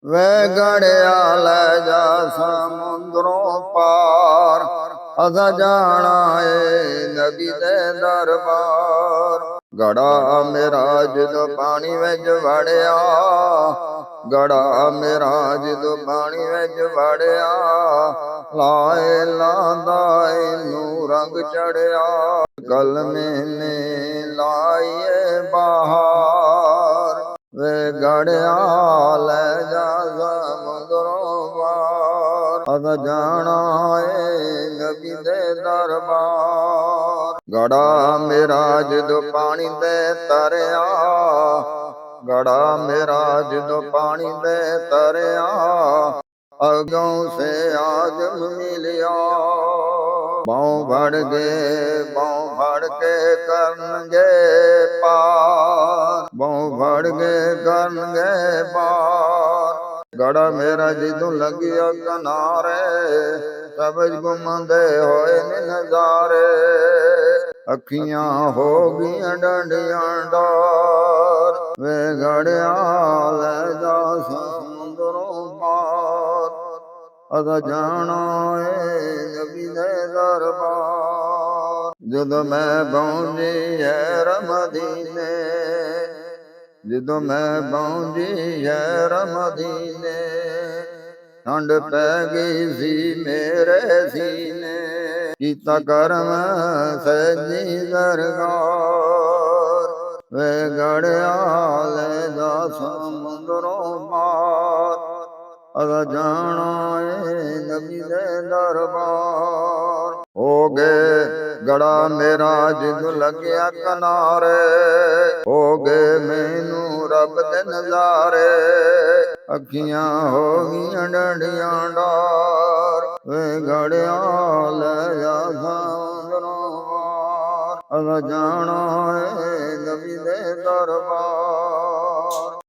ਵੇ ਗੜਿਆ ਲੈ ਜਾ ਸਮੁੰਦਰੋਂ ਪਾਰ, ਅਸਾਂ ਜਾਣਾ ਏ ਨਬੀ ਦੇ ਦਰਬਾਰ। ਗੜਾ ਮੇਰਾ ਜਦੋਂ ਪਾਣੀ ਵਿੱਚ ਵੜਿਆ, ਗੜਾ ਮੇਰਾ ਜਦੋਂ ਪਾਣੀ ਵਿੱਚ ਵੜਿਆ, ਲਾਏ ਲਾਂਦਾ ਇਹਨੂੰ ਰੰਗ ਚੜਿਆ। ਕਲਮੇ ਨੇ ਲਾਈਏ ਬਾਹਰ, ਵੇ ਗੜਿਆ ਲੈ ਜਾ ਸਮੁੰਦਰੋਂ ਪਾਰ, ਅਸਾਂ ਜਾਣਾ ਏ ਨਬੀ ਦੇ ਦਰਬਾਰ। ਗੜਾ ਮੇਰਾ ਜਦੋਂ ਪਾਣੀ ਤੇ ਤਰਿਆ, ਗੜਾ ਮੇਰਾ ਜਦੋਂ ਪਾਣੀ ਤੇ ਤਰਿਆ, ਅੱਗੋਂ ਸੇ ਆਦਮ ਮਿਲਿਆ। ਬਾਂਹ ਫੜ ਕੇ ਕਰਨਗੇ ਪਾਰ, ਬਾਂਹ ਫੜ ਕੇ ਕਰਨਗੇ ਪਾਰ। ਗੜਾ ਮੇਰਾ ਜਦੋਂ ਲੱਗਿਆ ਕਿਨਾਰੇ, ਸਬਝ ਘੁੰਮਦੇ ਹੋਏ ਨੇ ਨਜ਼ਾਰੇ। ਅੱਖੀਆਂ ਹੋ ਗਈਆਂ ਡੰਡੀਆਂ ਡਾਰ, ਵੇ ਗੜਿਆ ਲੈ ਜਾ ਸਮੁੰਦਰੋਂ ਪਾਰ, ਅਸਾਂ ਜਾਣਾ ਏ ਨਬੀ ਦੇ ਦਰਬਾਰ। ਜਦੋਂ ਮੈਂ ਪਹੁੰਚੀ ਸ਼ਹਿਰ ਮਦੀਨੇ, ਜਦੋਂ ਮੈਂ ਪਹੁੰਚੀ ਸ਼ਹਿਰ ਮਦੀਨੇ, ਠੰਡ ਪੈ ਗਈ ਸੀ ਮੇਰੇ ਸੀਨੇ। ਕੀਤਾ ਕਰਮ ਸੈਦੀ ਦਰਗਾਰ, ਵੇ ਗੜਿਆ ਲੈ ਜਾ ਸਮੁੰਦਰੋਂ ਪਾਰ, ਅਸਾਂ ਜਾਣਾ ਏ ਨਬੀ ਦੇ ਦਰਬਾਰ। ਹੋ ਗਏ ਗੜਾ ਮੇਰਾ ਜਦੋਂ ਲੱਗਿਆ ਕਿਨਾਰੇ, ਹੋ ਗਏ ਮੈਨੂੰ ਰੱਬ ਦੇ ਨਜ਼ਾਰੇ। ਅੱਖੀਆਂ ਹੋ ਗਈਆਂ ਡੰਡੀਆਂ ਡਾਰ, ਵੇ ਗੜਿਆ ਲੈ ਜਾ ਸਮੁੰਦਰੋਂ ਪਾਰ, ਅਸਾਂ ਜਾਣਾ